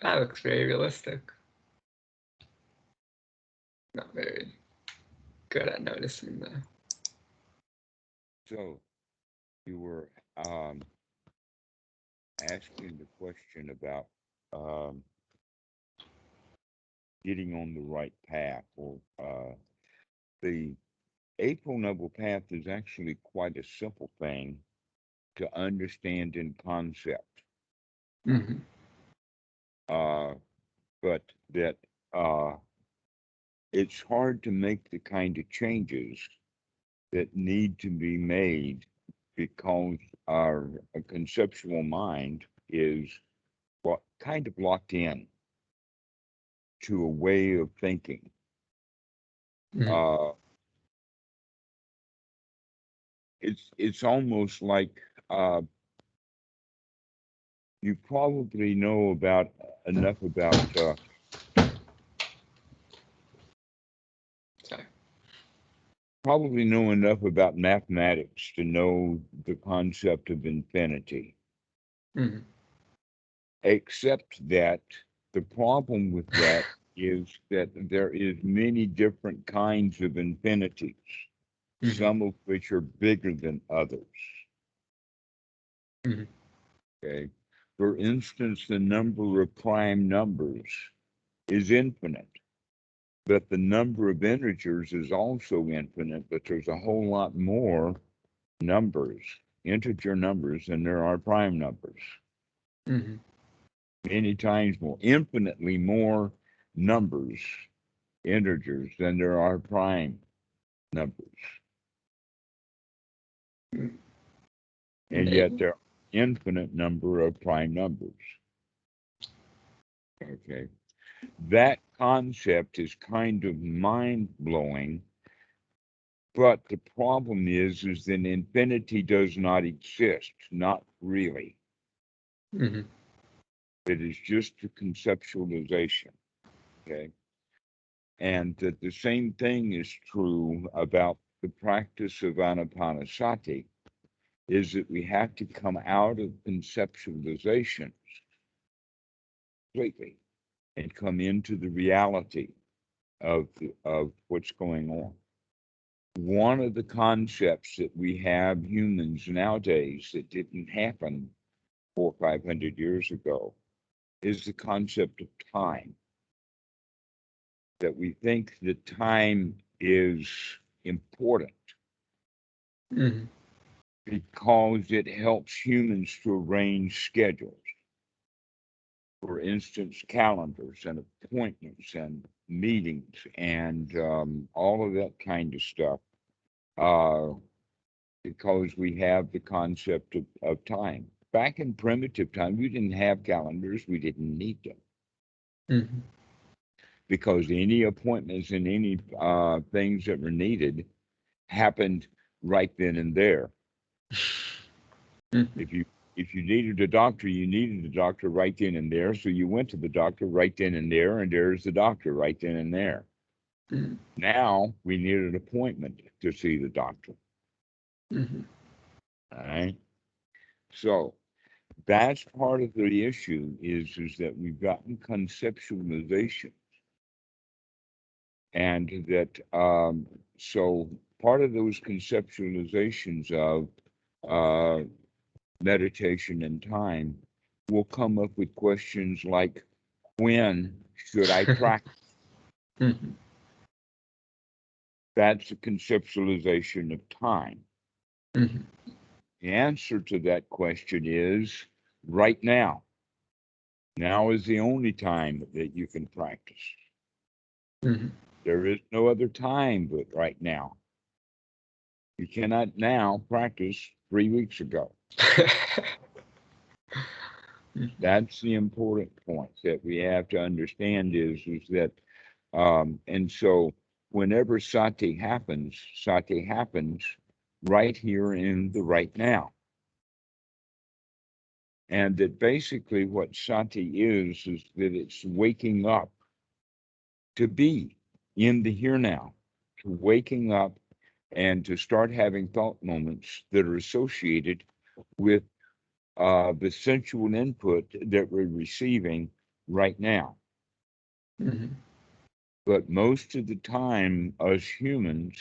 That looks very realistic. Not very good at noticing though. So you were asking the question about um, getting on the right path, or the Eightfold Noble Path is actually quite a simple thing to understand in concept, Mm-hmm. but that it's hard to make the kind of changes that need to be made because our conceptual mind is kind of locked in to a way of thinking. Mm-hmm. Uh, it's almost like you probably know about enough about Sorry. probably know enough about mathematics to know the concept of infinity. Mm-hmm. Except that the problem with that is that there is many different kinds of infinities, Mm-hmm. some of which are bigger than others. Mm-hmm. Okay. For instance, the number of prime numbers is infinite, but the number of integers is also infinite, but there's a whole lot more numbers, integer numbers, than there are prime numbers. Mm-hmm. Many times more, infinitely more numbers, integers, than there are prime numbers. And yet Maybe. there are infinite number of prime numbers. Okay. That concept is kind of mind-blowing, but the problem is that infinity does not exist, not really. Mm-hmm. It is just a conceptualization. Okay. And that the same thing is true about the practice of Anapanasati, is that we have to come out of conceptualization completely and come into the reality of what's going on. One of the concepts that we have humans nowadays that didn't happen 400 or 500 years ago is the concept of time. That we think that time is important Mm-hmm. because it helps humans to arrange schedules. For instance, calendars and appointments and meetings and all of that kind of stuff, uh, because we have the concept of time. Back in primitive time, we didn't have calendars, we didn't need them Mm-hmm. because any appointments and any things that were needed happened right then and there. Mm-hmm. If you if you needed a doctor, you needed a doctor right then and there. So you went to the doctor right then and there's the doctor right then and there. Mm-hmm. Now we need an appointment to see the doctor. Mm-hmm. All right. So that's part of the issue is that we've gotten conceptualization, and that so part of those conceptualizations of uh, meditation and time will come up with questions like, when should I practice? Mm-hmm. That's a conceptualization of time. Mm-hmm. The answer to that question is right now. Now is the only time that you can practice. Mm-hmm. There is no other time but right now. You cannot now practice 3 weeks ago. That's the important point that we have to understand is that, and so whenever sati happens right here in the right now. And that basically what sati is that it's waking up to be in the here now, to waking up and to start having thought moments that are associated with the sensual input that we're receiving right now. Mm-hmm. But most of the time, us humans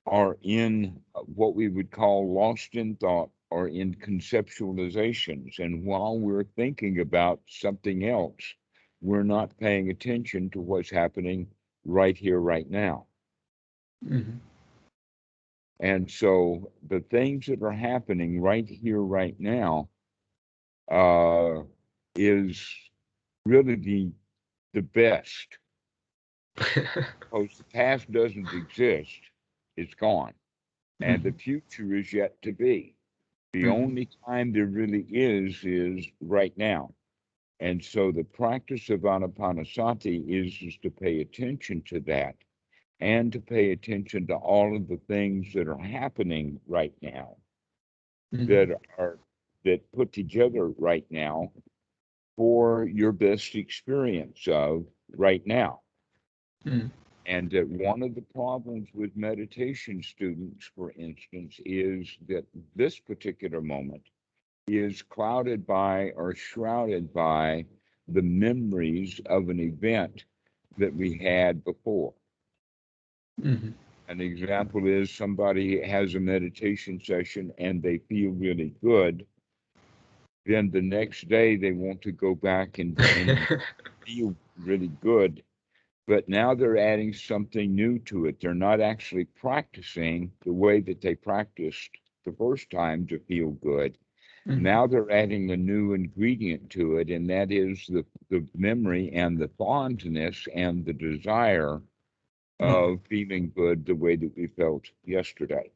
are in what we would call lost in thought or in conceptualizations. And while we're thinking about something else, we're not paying attention to what's happening right here, right now. Mm-hmm. And so the things that are happening right here, right now, uh, is really the best. Because the past doesn't exist, it's gone. And the Mm-hmm. future is yet to be. The Mm-hmm. only time there really is right now. And so the practice of Anapanasati is to pay attention to that and to pay attention to all of the things that are happening right now Mm-hmm. that are that put together right now for your best experience of right now. Mm-hmm. And that one of the problems with meditation students, for instance, is that this particular moment is clouded by or shrouded by the memories of an event that we had before. Mm-hmm. An example is somebody has a meditation session and they feel really good. Then the next day they want to go back and feel really good. But now they're adding something new to it. They're not actually practicing the way that they practiced the first time to feel good. Mm-hmm. Now they're adding a new ingredient to it, and that is the memory and the fondness and the desire Mm-hmm. of feeling good the way that we felt yesterday.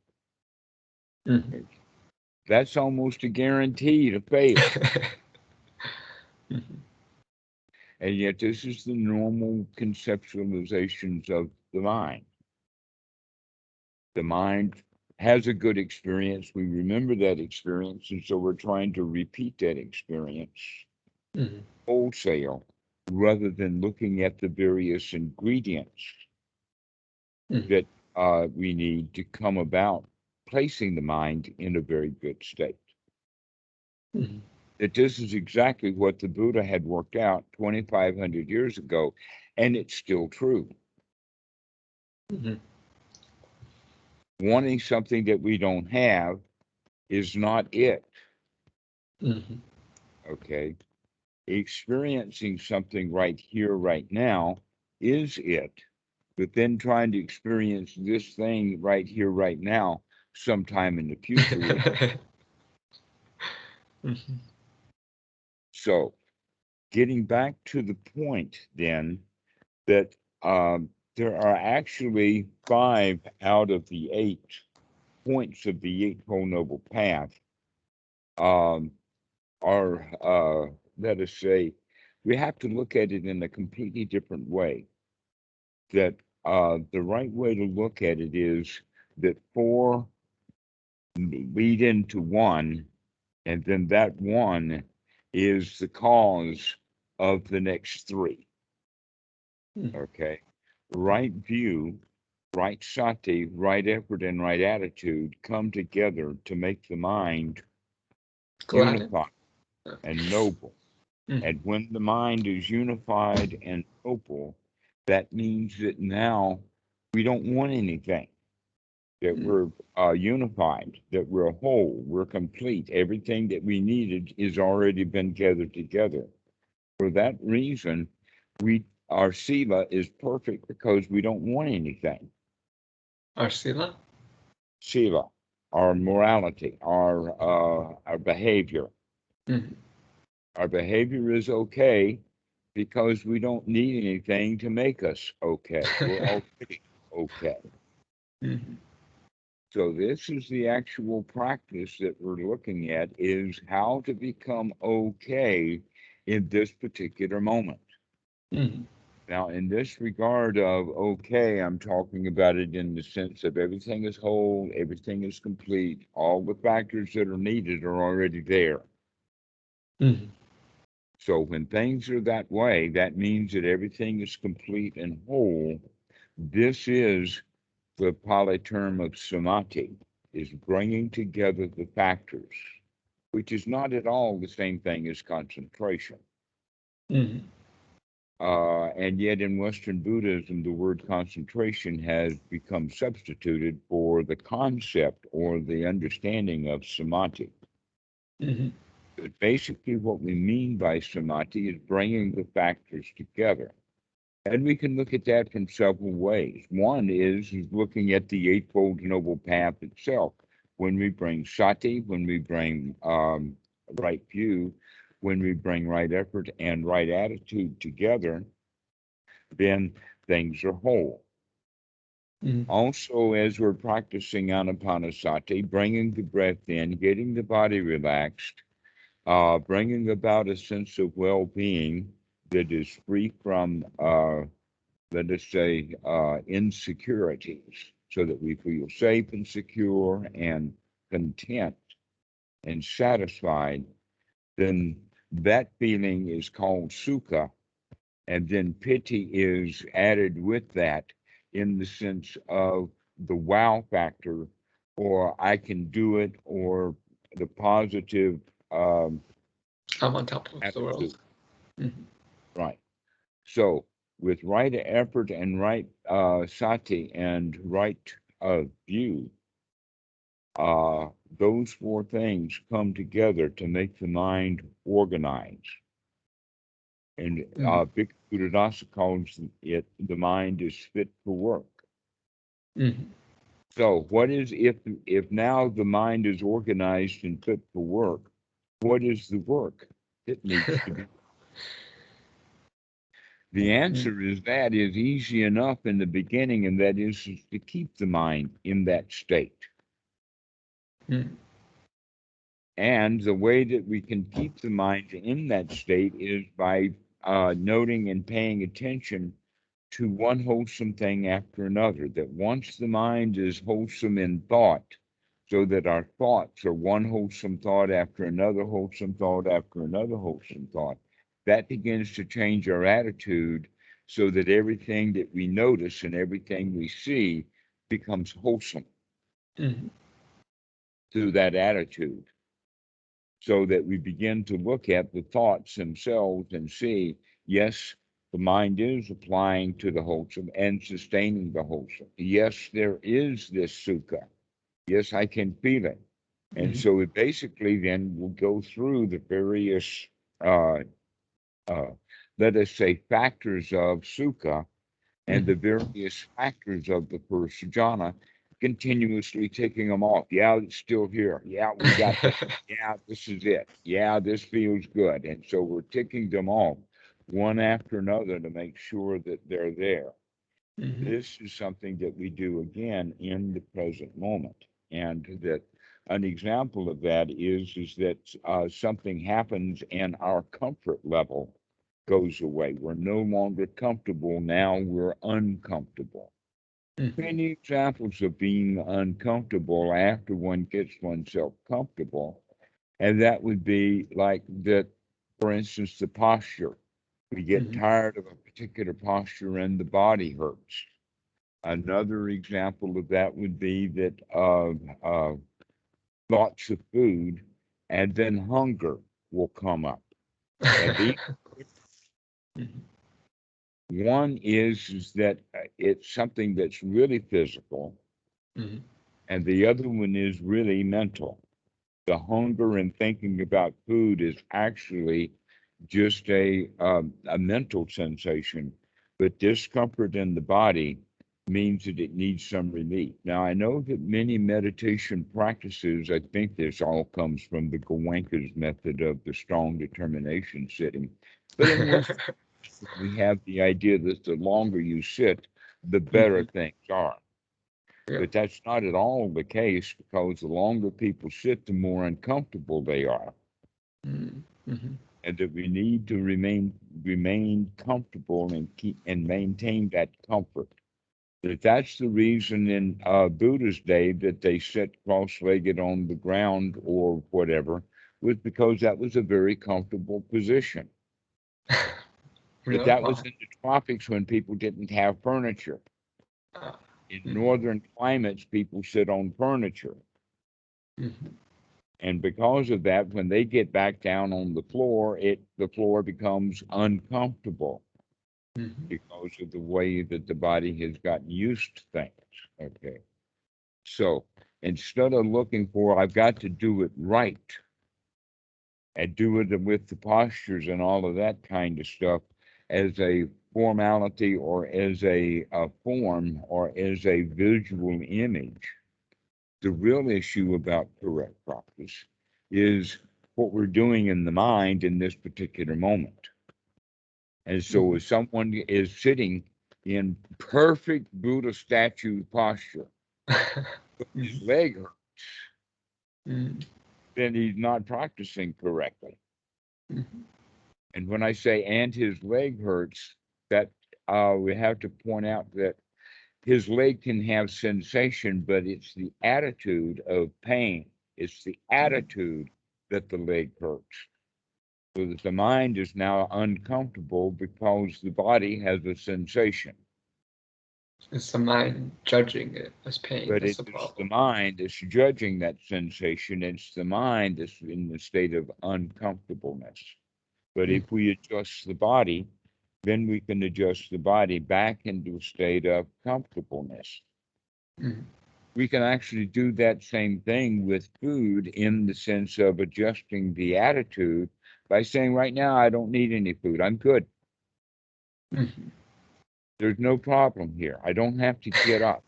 Mm-hmm. That's almost a guarantee to fail. Mm-hmm. And yet, this is the normal conceptualizations of the mind. The mind has a good experience. We remember that experience, and so we're trying to repeat that experience Mm-hmm. wholesale rather than looking at the various ingredients Mm-hmm. that we need to come about placing the mind in a very good state. Mm-hmm. That this is exactly what the Buddha had worked out 2,500 years ago, and it's still true. Mm-hmm. Wanting something that we don't have is not it, Mm-hmm. okay? Experiencing something right here, right now is it. But then trying to experience this thing right here, right now, sometime in the future is. Mm-hmm. So, getting back to the point then that there are actually 5 out of the 8 points of the Eightfold Noble Path um, are, let us say, we have to look at it in a completely different way. That the right way to look at it is that 4 lead into 1, and then that 1 is the cause of the next 3. Mm-hmm. Okay. Right view, right sati, right effort, and right attitude come together to make the mind Glad. unified and noble. Mm-hmm. And when the mind is unified and noble, that means that now we don't want anything, that we're unified, that we're whole, we're complete. Everything that we needed is already been gathered together. For that reason, our sila is perfect because we don't want anything. Arsila? Sila, our morality, our behavior. Mm-hmm. Our behavior is okay because we don't need anything to make us okay. We're already okay. Mm-hmm. So this is the actual practice that we're looking at, is how to become okay in this particular moment. Mm-hmm. Now, in this regard of okay, I'm talking about it in the sense of everything is whole, everything is complete, all the factors that are needed are already there. Mm-hmm. So when things are that way, that means that everything is complete and whole. This is the Pali term of samadhi, is bringing together the factors, which is not at all the same thing as concentration. Mm-hmm. And yet in Western Buddhism, the word concentration has become substituted for the concept or the understanding of samadhi. Mhm. But basically, what we mean by samadhi is bringing the factors together. And we can look at that from several ways. One is looking at the Eightfold Noble Path itself. When we bring sati, when we bring right view, when we bring right effort and right attitude together, then things are whole. Mhm. Also, as we're practicing Anapanasati, bringing the breath in, getting the body relaxed, bringing about a sense of well-being that is free from, let us say, insecurities, so that we feel safe and secure and content and satisfied, then that feeling is called Sukha. And then piti is added with that in the sense of the wow factor, or I can do it, or the positive um, I'm on top of the attitude. world. Mhm. Right. So with right effort and right sati and right view, uh, those four things come together to make the mind organized. And Mhm. Bhikkhu Buddhadasa calls it the mind is fit for work. Mhm. So what is if now the mind is organized and fit for work, what is the work that needs to be? The Mhm. answer is that is easy enough in the beginning, and that is to keep the mind in that state. Mhm. And the way that we can keep the mind in that state is by noting and paying attention to one wholesome thing after another. That once the mind is wholesome in thought, so that our thoughts are one wholesome thought after another wholesome thought after another wholesome thought, that begins to change our attitude so that everything that we notice and everything we see becomes wholesome Mhm. through that attitude. So that we begin to look at the thoughts themselves and see, yes, the mind is applying to the wholesome and sustaining the wholesome. Yes, there is this sukha. Yes, I can feel it. And Mhm. so it basically then will go through the various, uh, uh, let us say, factors of sukha and the Mhm. various factors of the first jhana, continuously ticking them off. Yeah, it's still here. Yeah, we got that. Yeah, this is it. Yeah, this feels good. And so we're ticking them off one after another to make sure that they're there. Mhm. This is something that we do again in the present moment. And that an example of that is that something happens and our comfort level goes away. We're no longer comfortable. Now we're uncomfortable. Mhm. Many examples of being uncomfortable after one gets oneself comfortable. And that would be like that, for instance, the posture. We get Mhm. tired of a particular posture and the body hurts. Another example of that would be that thoughts of food and then hunger will come up. And the Mhm. one is that it's something that's really physical, Mhm. and the other one is really mental. The hunger and thinking about food is actually just a mental sensation, but discomfort in the body means that it needs some relief. Now, I know that many meditation practices, I think this all comes from the Goenka's method of the strong determination sitting, but in West, we have the idea that the longer you sit, the better Mhm. things are. Yeah. But that's not at all the case because the longer people sit, the more uncomfortable they are. Mhm. Mhm. And that we need to remain comfortable and keep and maintain that comfort. That's the reason in Buddha's day that they sit cross-legged on the ground or whatever, was because that was a very comfortable position. But Really? that was Wow. in the tropics when people didn't have furniture. Ah. In Mhm. northern climates, people sit on furniture. Mhm. And because of that, when they get back down on the floor, the floor becomes uncomfortable. because of the way that the body has gotten used to things. Okay. So instead of looking for, I've got to do it right and do it with the postures and all of that kind of stuff as a formality or as a form or as a visual image. The real issue about correct practice is what we're doing in the mind in this particular moment. And so if someone is sitting in perfect Buddha statue posture, his leg hurts, then he's not practicing correctly. And when I say and his leg hurts, that we have to point out that his leg can have sensation, but it's the attitude of pain. It's the attitude that the leg hurts. So that the mind is now uncomfortable because the body has a sensation. It's the mind judging it as pain. But That's it's the the problem. mind that's judging that sensation. It's the mind that's in the state of uncomfortableness. But if we adjust the body, then we can adjust the body back into a state of comfortableness. We can actually do that same thing with food in the sense of adjusting the attitude by saying, right now, I don't need any food. I'm good. There's no problem here. I don't have to get up.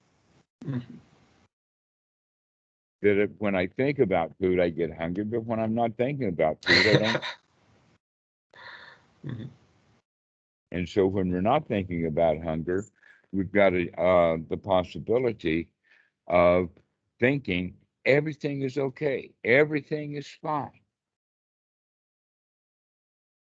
That when I think about food, I get hungry, but when I'm not thinking about food, I don't. And so when we're not thinking about hunger, we've got the possibility of thinking everything is okay, everything is fine.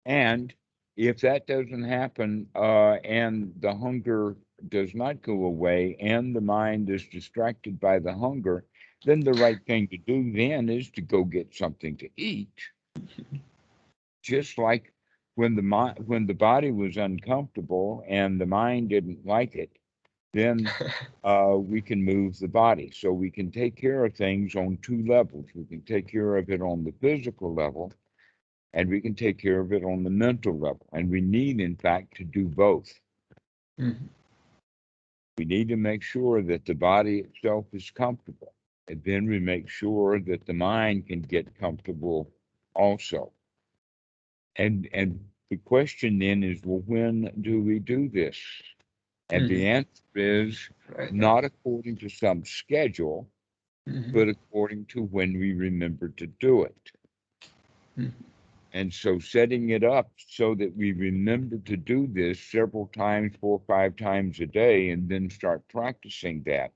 And if that doesn't happen and the hunger does not go away and the mind is distracted by the hunger, then the right thing to do then is to go get something to eat. Just like when the body was uncomfortable and the mind didn't like it, then we can move the body. So we can take care of things on two levels. We can take care of it on the physical level, and we can take care of it on the mental level. And we need, in fact, to do both. We need to make sure that the body itself is comfortable. And then we make sure that the mind can get comfortable also. And the question then is, well, when do we do this? And the answer is not according to some schedule, but according to when we remember to do it. And so setting it up so that we remember to do this several times, 4 or 5 times a day, and then start practicing that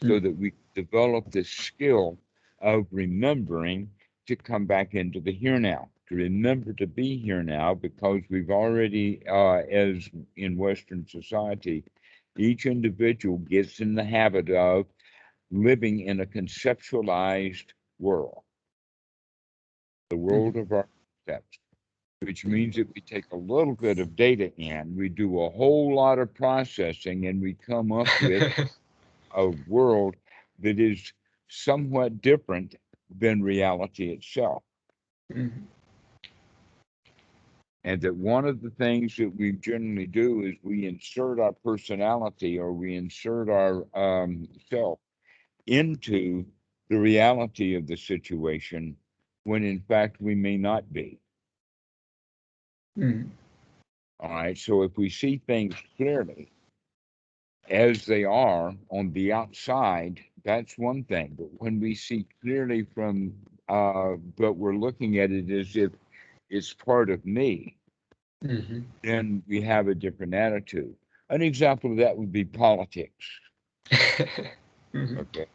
so that we develop this skill of remembering to come back into the here now, to remember to be here now, because we've already, as in Western society, each individual gets in the habit of living in a conceptualized world, the world of our concepts, which means that we take a little bit of data in, we do a whole lot of processing, and we come up with a world that is somewhat different than reality itself. And that one of the things that we generally do is we insert our personality or we insert our self into the reality of the situation when in fact we may not be. All right. So if we see things clearly as they are on the outside, that's one thing. But when we see clearly from, but we're looking at it as if it's part of me, then we have a different attitude. An example of that would be politics. Okay.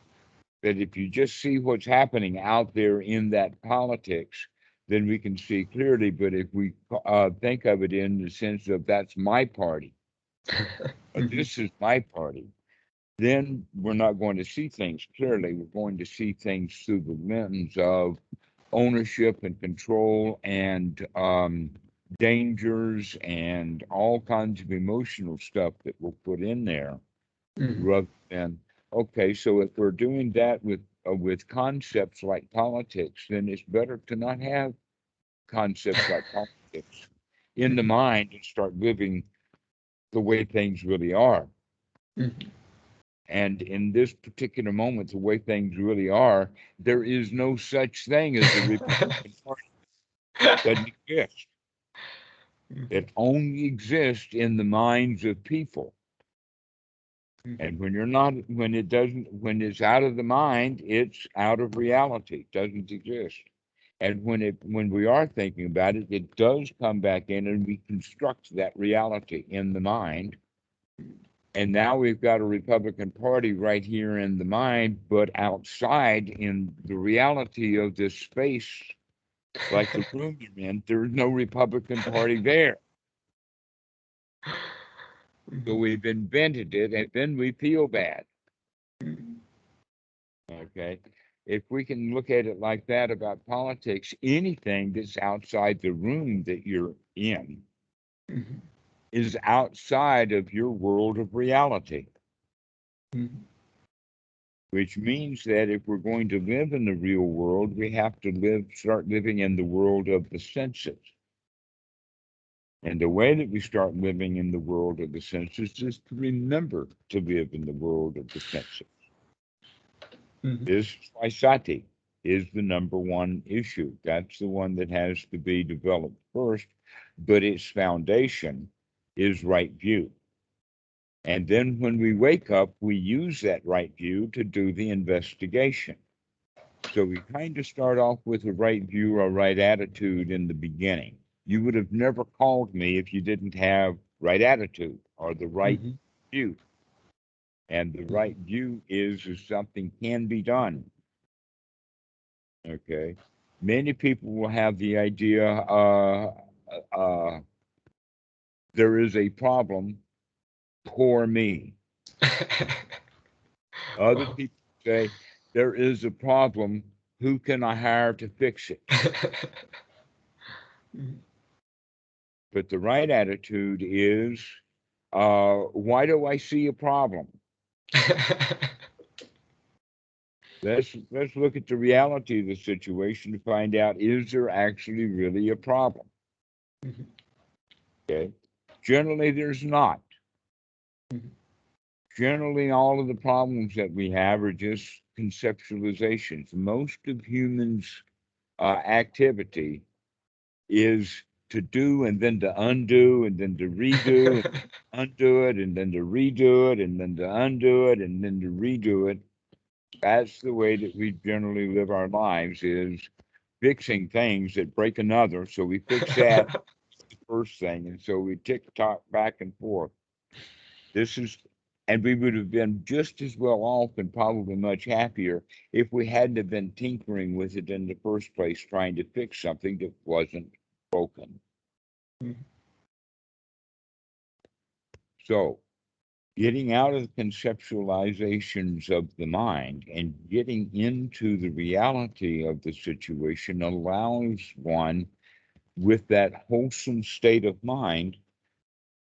That if you just see what's happening out there in that politics, then we can see clearly. But if we think of it in the sense of that's my party, this is my party, then we're not going to see things clearly. We're going to see things through the lens of ownership and control and dangers and all kinds of emotional stuff that we'll put in there, rather than, okay, so if we're doing that with concepts like politics, then it's better to not have concepts like politics in the mind and start living the way things really are. Mhm. And in this particular moment, the way things really are, there is no such thing as a Republican Party. It doesn't exist. It only exists in the minds of people. And when you're not, when it doesn't, when it's out of the mind, it's out of reality. It doesn't exist. And when we are thinking about it, it does come back in and reconstruct that reality in the mind. And now we've got a Republican Party right here in the mind, but outside in the reality of this space, like the room you're in, there's no Republican Party there. So we've invented it, and then we feel bad. Okay. If we can look at it like that about politics, anything that's outside the room that you're in is outside of your world of reality. Which means that if we're going to live in the real world, we have to start living in the world of the senses. And the way that we start living in the world of the senses is to remember to live in the world of the senses. This Sati is the number one issue. That's the one that has to be developed first, but its foundation is right view. And then when we wake up, we use that right view to do the investigation. So we kind of start off with a right view or right attitude in the beginning. You would have never called me if you didn't have right attitude or the right view. And the right view is something can be done. Okay. Many people will have the idea there is a problem, poor me. Other people say there is a problem, who can I hire to fix it? But the right attitude is, why do I see a problem? Let's look at the reality of the situation to find out, is there actually really a problem? Okay. Generally, there's not. Generally, all of the problems that we have are just conceptualizations. Most of humans' activity is to do and then to undo and then to redo and undo it and then to redo it and then to undo it and then to redo it. That's the way that we generally live our lives, is fixing things that break another. So we fix that the first thing, and so we tick-tock back and forth. And we would have been just as well off and probably much happier if we hadn't have been tinkering with it in the first place, trying to fix something that wasn't broken. So getting out of the conceptualizations of the mind and getting into the reality of the situation allows one, with that wholesome state of mind,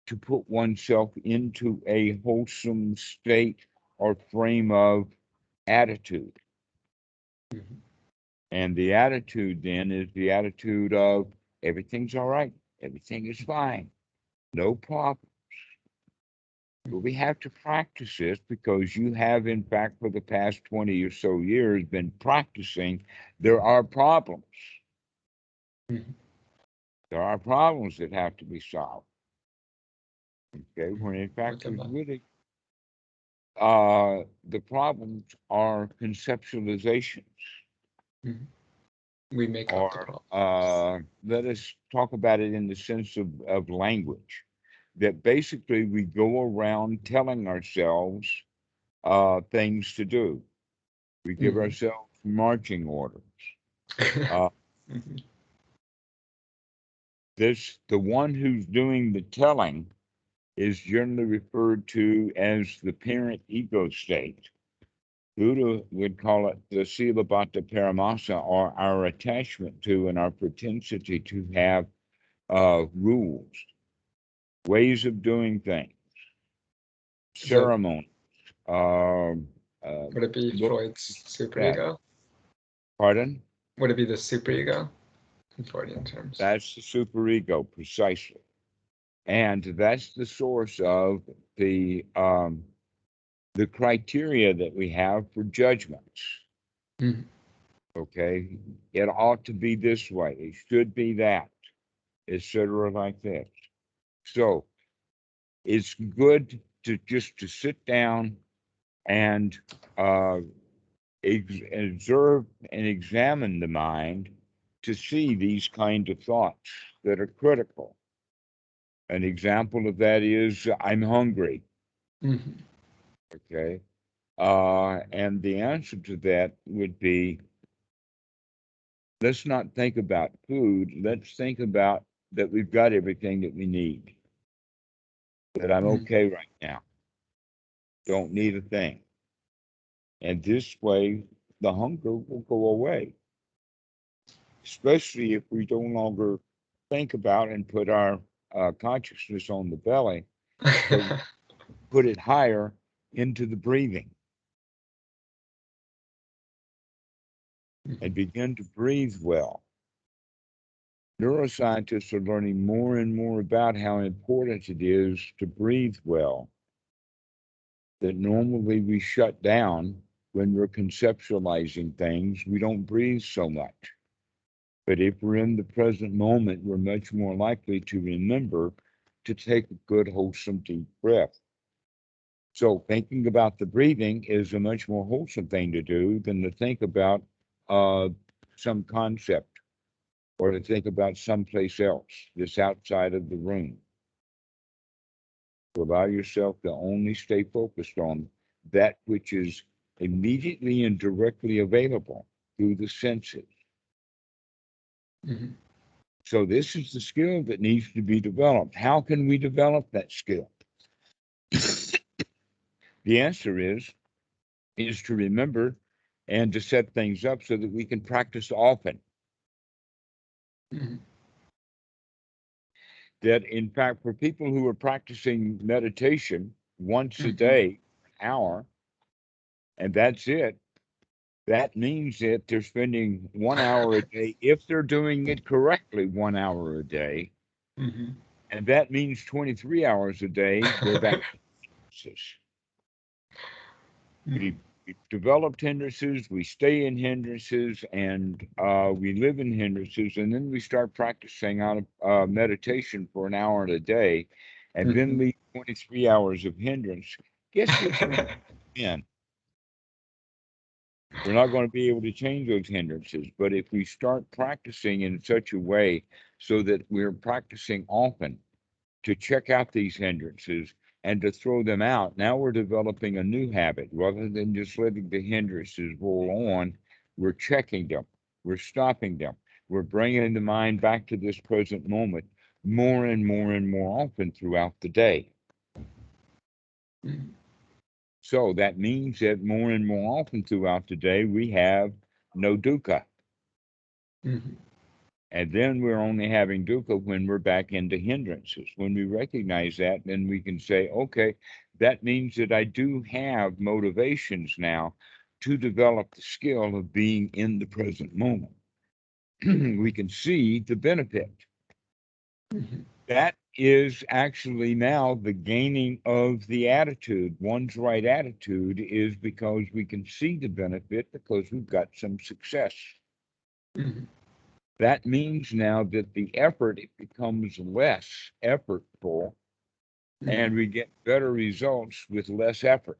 to put oneself into a wholesome state or frame of attitude. And the attitude then is the attitude of everything's all right, everything is fine, no problem. But we have to practice this, because you have, in fact, for the past 20 or so years, been practicing. There are problems. There are problems that have to be solved. Okay, when in fact there's really the problems are conceptualizations. We make up the Or problem. let us talk about it in the sense of language. That basically we go around telling ourselves things to do. We give ourselves marching orders. The one who's doing the telling is generally referred to as the parent ego state. Buddha would call it the Silabhata Paramasa, or our attachment to and our propensity to have rules, ways of doing things, ceremonies. Would it be Freud's superego? Pardon? Would it be the superego in Freudian terms? That's the superego, precisely. And that's the source of the criteria that we have for judgments. Mhm. Okay, it ought to be this way. It should be that, etc., like this. So it's good to just to sit down and observe and examine the mind to see these kind of thoughts that are critical. An example of that is I'm hungry. Mhm. Okay. And the answer to that would be, let's not think about food. Let's think about that we've got everything that we need, that I'm Mhm. okay right now, don't need a thing. And this way, the hunger will go away, especially if we no longer think about and put our consciousness on the belly, but put it higher into the breathing and Mhm. begin to breathe well. Neuroscientists are learning more and more about how important it is to breathe well, that normally we shut down when we're conceptualizing things. We don't breathe so much. But if we're in the present moment, we're much more likely to remember to take a good, wholesome, deep breath. So thinking about the breathing is a much more wholesome thing to do than to think about uh, some concept or to think about someplace else that's outside of the room. To allow yourself to only stay focused on that which is immediately and directly available through the senses. Mhm. So this is the skill that needs to be developed. How can we develop that skill? The answer is to remember and to set things up so that we can practice often. Mhm. That in fact, for people who are practicing meditation once a Mhm. day, an hour, and that's it, that means that they're spending 1 hour a day, if they're doing it correctly, 1 hour a day. Mhm. And that means 23 hours a day, they're back to hindrances. Mhm. We've developed hindrances, we stay in hindrances, and we live in hindrances. And then we start practicing out of meditation for an hour a day, and then Mhm. leave 23 hours of hindrance. Guess which one in? We're not going to be able to change those hindrances. But if we start practicing in such a way so that we're practicing often to check out these hindrances and to throw them out, now we're developing a new habit. Rather than just letting the hindrances roll on, we're checking them, we're stopping them, we're bringing the mind back to this present moment more and more and more often throughout the day. Mhm. So that means that more and more often throughout the day, we have no dukkha. Mhm. And then we're only having dukkha when we're back into hindrances. When we recognize that, then we can say, okay, that means that I do have motivations now to develop the skill of being in the present moment. We can see the benefit. Mhm. That is actually now the gaining of the attitude. One's right attitude is because we can see the benefit because we've got some success. Mhm. That means now that the effort, it becomes less effortful and Mhm. we get better results with less effort.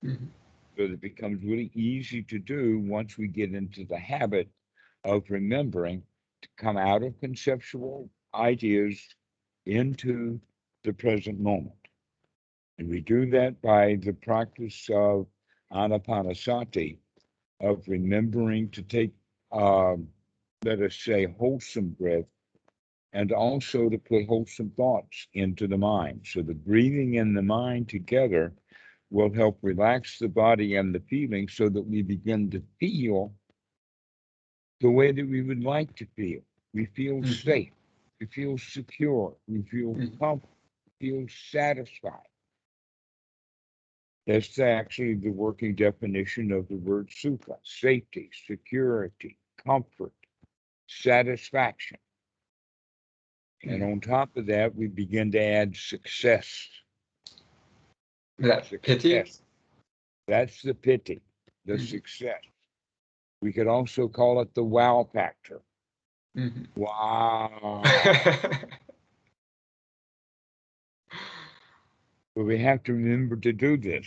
Mhm. So it becomes really easy to do once we get into the habit of remembering to come out of conceptual ideas into the present moment. And we do that by the practice of Anapanasati, of remembering to take, let us say, wholesome breath, and also to put wholesome thoughts into the mind. So the breathing and the mind together will help relax the body and the feeling so that we begin to feel the way that we would like to feel. We feel Mhm. safe, we feel secure, we feel Mhm. comfortable, we feel satisfied. That's actually the working definition of the word Sukha: safety, security, comfort, satisfaction. And on top of that, we begin to add success. That pity? Success. That's the pity, the success. We could also call it the wow factor. Wow. But we have to remember to do this.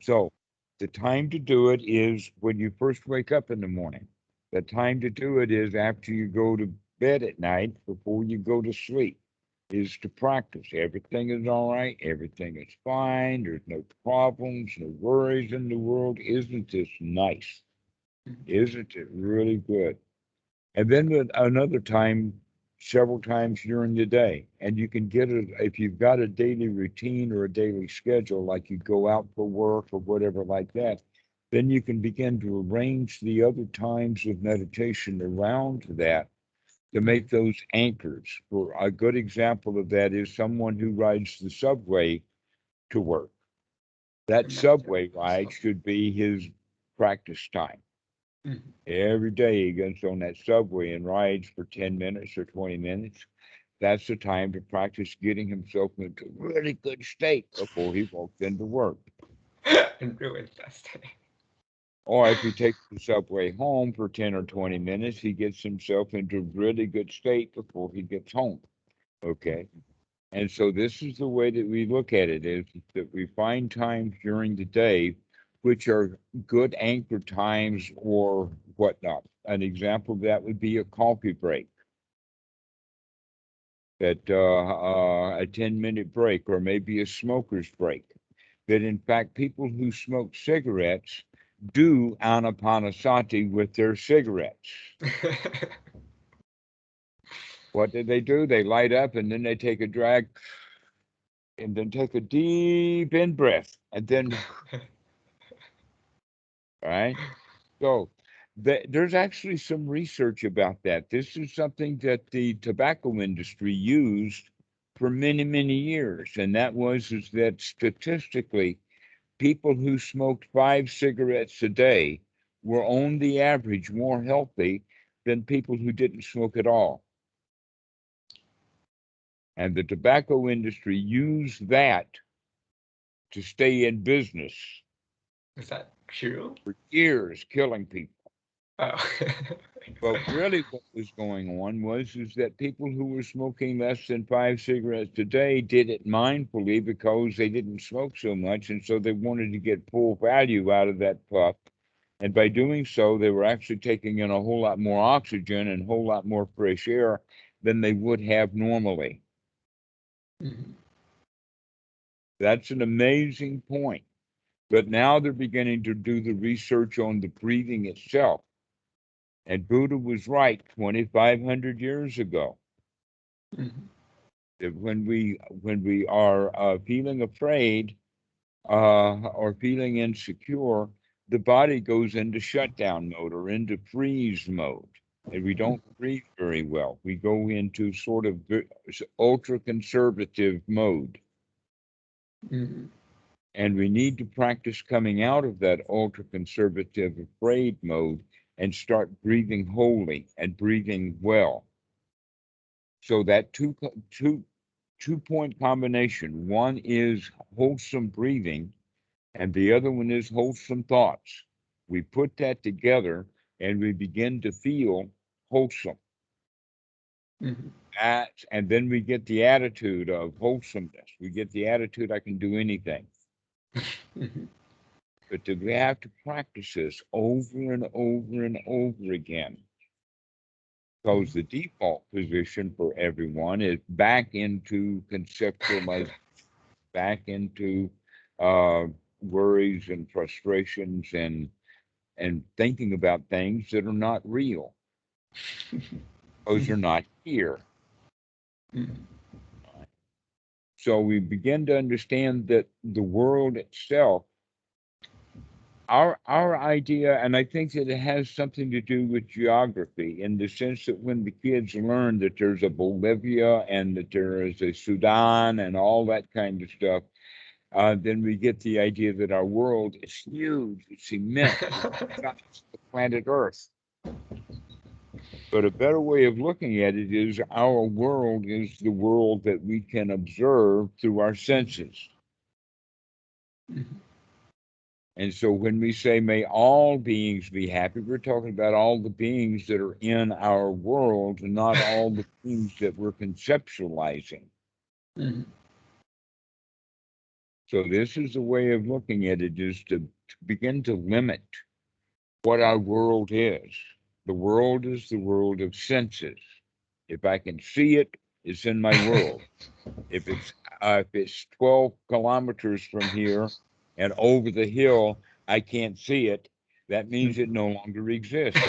So the time to do it is when you first wake up in the morning. The time to do it is after you go to bed at night, before you go to sleep, is to practice. Everything is all right. Everything is fine. There's no problems, no worries in the world. Isn't this nice? Isn't it really good? And then another time, several times during the day. And you can get it if you've got a daily routine or a daily schedule, like you go out for work or whatever like that, then you can begin to arrange the other times of meditation around that to make those anchors. For a good example of that is someone who rides the subway to work. That subway ride should be his practice time. Every day he gets on that subway and rides for 10 minutes or 20 minutes. That's the time to practice getting himself into a really good state before he walks into work. And ruins that state. Or if he takes the subway home for 10 or 20 minutes, he gets himself into a really good state before he gets home. Okay. And so this is the way that we look at it, is that we find times during the day which are good anchor times or whatnot. An example of that would be a coffee break. That a 10-minute break, or maybe a smoker's break. That in fact, people who smoke cigarettes do Anapanasati with their cigarettes. What do? They light up and then they take a drag and then take a deep in breath and then, all right? So there's actually some research about that. This is something that the tobacco industry used for many, many years. And that is that statistically, people who smoked 5 cigarettes a day were on the average more healthy than people who didn't smoke at all. And the tobacco industry used that to stay in business. Is that true? For years, killing people. Oh. But really what was going on is that people who were smoking less than 5 cigarettes a day did it mindfully because they didn't smoke so much, and so they wanted to get full value out of that puff. And by doing so, they were actually taking in a whole lot more oxygen and a whole lot more fresh air than they would have normally. That's an amazing point. But now they're beginning to do the research on the breathing itself. And Buddha was right 2,500 years ago. That when we are feeling afraid or feeling insecure, the body goes into shutdown mode or into freeze mode. And we don't breathe very well. We go into sort of ultra conservative mode. And we need to practice coming out of that ultra conservative afraid mode and start breathing wholly and breathing well. So that two-point combination, one is wholesome breathing and the other one is wholesome thoughts. We put that together and we begin to feel wholesome. And then we get the attitude of wholesomeness. We get the attitude, I can do anything. But we have to practice this over and over and over again. Because the default position for everyone is back into conceptualization, back into worries and frustrations and thinking about things that are not real. Those are not here. So we begin to understand that the world itself, our idea, and I think that it has something to do with geography, in the sense that when the kids learn that there's a Bolivia and that there is a Sudan and all that kind of stuff, then we get the idea that our world is huge, it's immense, it's the planet Earth. But a better way of looking at it is our world is the world that we can observe through our senses. And so when we say, may all beings be happy, we're talking about all the beings that are in our world, not all the beings that we're conceptualizing. So this is a way of looking at it, is to begin to limit what our world is. The world is the world of senses. If I can see it, it's in my world. If it's 12 kilometers from here and over the hill, I can't see it, that means it no longer exists.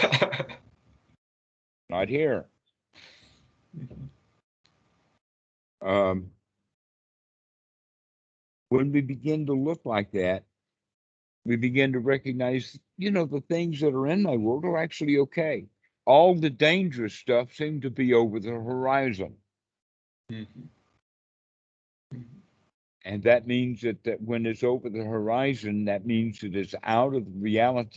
Not here. When we begin to look like that, we begin to recognize, the things that are in my world are actually okay. All the dangerous stuff seems to be over the horizon. And that means that when it's over the horizon, that means that it's out of reality